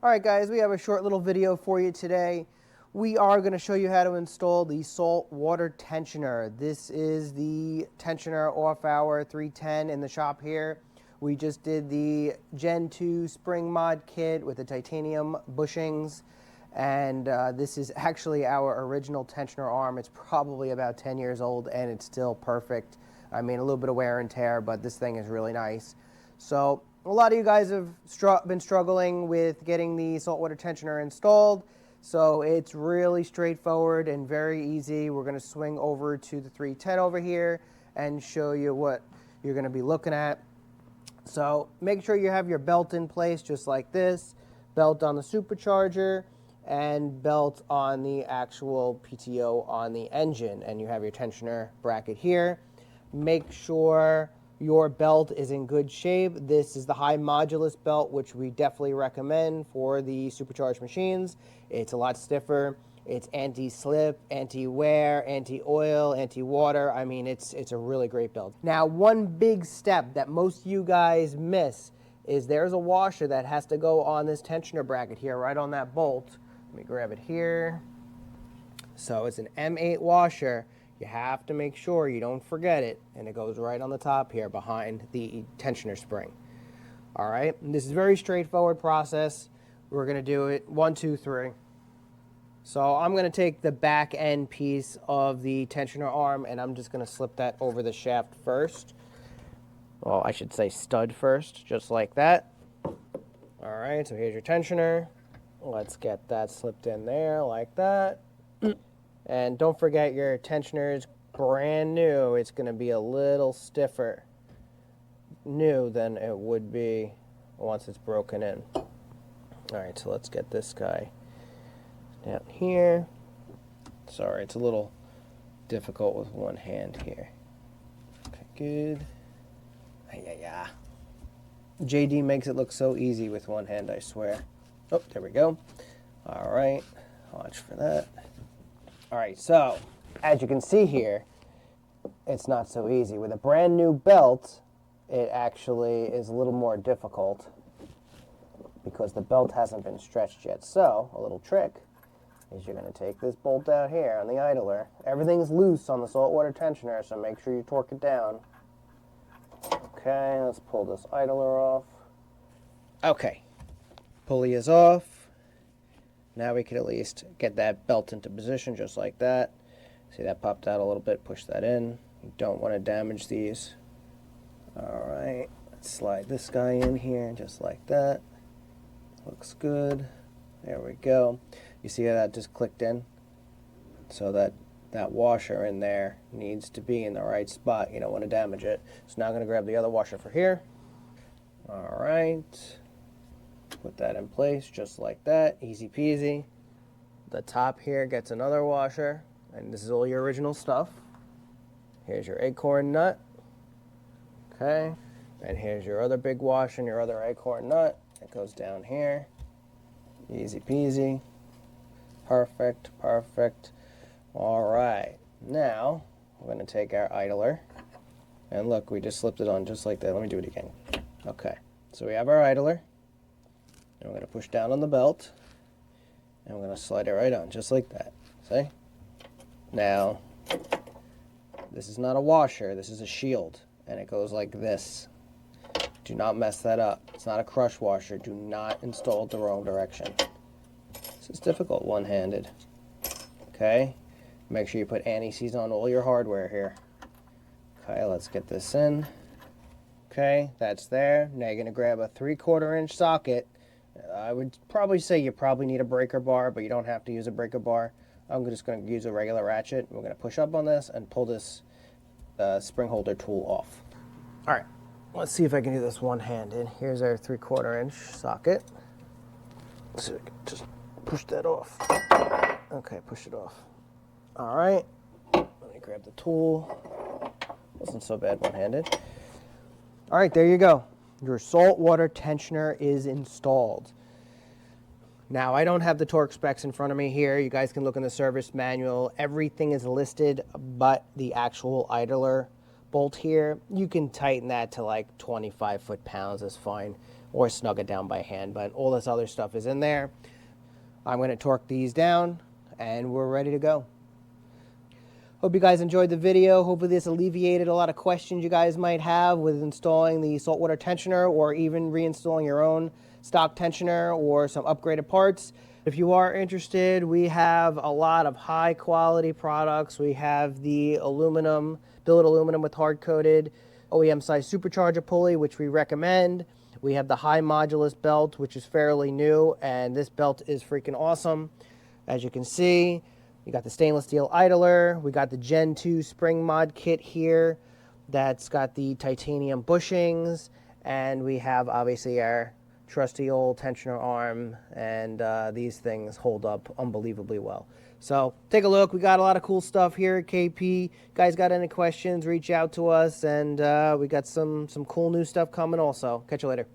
All right, guys, we have a short little video for you today. We are going to show you how to install the saltwater tensioner. This is the tensioner off our 310 in the shop here. We just did the Gen 2 spring mod kit with the titanium bushings, and this is actually our original tensioner arm. It's probably about 10 years old, and it's still perfect. I mean, a little bit of wear and tear, but this thing is really nice. So a lot of you guys have been struggling with getting the saltwater tensioner installed, so it's really straightforward and very easy. We're going to swing over to the 310 over here and show you what you're going to be looking at. So make sure you have your belt in place just like this, belt on the Supercharger and belt on the actual PTO on the engine, and you have your tensioner bracket here. Make sure your belt is in good shape. This is the high modulus belt, which we definitely recommend for the supercharged machines. It's a lot stiffer. It's anti-slip, anti-wear, anti-oil, anti-water. I mean, it's a really great belt. Now, one big step that most of you guys miss is there's a washer that has to go on this tensioner bracket here, right on that bolt. Let me grab it here. So it's an M8 washer. You have to make sure you don't forget it, and it goes right on the top here behind the tensioner spring. All right, and this is a very straightforward process. We're going to do it 1, 2, 3. So I'm going to take the back end piece of the tensioner arm, and I'm just going to slip that over the shaft first. Well, I should say stud first, just like that. All right, so here's your tensioner. Let's get that slipped in there like that. And don't forget, your tensioner is brand new. It's going to be a little stiffer new than it would be once it's broken in. All right, so let's get this guy down here. Sorry, it's a little difficult with one hand here. Okay, good. Yeah. JD makes it look so easy with one hand, I swear. Oh, there we go. All right, watch for that. All right, so as you can see here, it's not so easy. With a brand new belt, it actually is a little more difficult because the belt hasn't been stretched yet. So a little trick is you're going to take this bolt out here on the idler. Everything's loose on the saltwater tensioner, so make sure you torque it down. Okay, let's pull this idler off. Okay, pulley is off. Now we can at least get that belt into position just like that. See, that popped out a little bit, push that in. You don't want to damage these. All right, let's slide this guy in here just like that. Looks good. There we go. You see how that just clicked in? So that washer in there needs to be in the right spot. You don't want to damage it. So now I'm going to grab the other washer for here. All right. Put that in place just like that, easy peasy. The top here gets another washer, and this is all your original stuff. Here's your acorn nut. Okay, and here's your other big washer and your other acorn nut. It goes down here, easy peasy. Perfect, perfect. All right, now we're going to take our idler, and look, we just slipped it on just like that. Let me do it again. Okay, so we have our idler. And we're going to push down on the belt, and we're going to slide it right on, just like that. See? Now, this is not a washer, this is a shield, and it goes like this. Do not mess that up. It's not a crush washer. Do not install it the wrong direction. This is difficult one-handed. Okay? Make sure you put anti-seize on all your hardware here. Okay, let's get this in. Okay, that's there. Now you're going to grab a 3/4 inch socket. I would probably say you probably need a breaker bar, but you don't have to use a breaker bar. I'm just going to use a regular ratchet. We're going to push up on this and pull this spring holder tool off. All right, let's see if I can do this one-handed. Here's our 3/4 inch socket. So we can just push that off. Okay, push it off. All right, let me grab the tool. Wasn't so bad one-handed. All right, there you go. Your saltwater tensioner is installed. Now, I don't have the torque specs in front of me here. You guys can look in the service manual. Everything is listed but the actual idler bolt here. You can tighten that to like 25 foot-pounds. That's fine. or snug it down by hand, but all this other stuff is in there. I'm going to torque these down and we're ready to go. Hope you guys enjoyed the video. Hopefully this alleviated a lot of questions you guys might have with installing the saltwater tensioner or even reinstalling your own stock tensioner or some upgraded parts. If you are interested, we have a lot of high quality products. We have the aluminum, billet aluminum with hard coated OEM size supercharger pulley, which we recommend. We have the high modulus belt, which is fairly new, and this belt is freaking awesome. As you can see, you got the stainless steel idler. We got the Gen 2 spring mod kit here that's got the titanium bushings, and we have obviously our trusty old tensioner arm, and these things hold up unbelievably well. So take a look. We got a lot of cool stuff here at KP. Guys got any questions, reach out to us, and we got some cool new stuff coming also. Catch you later.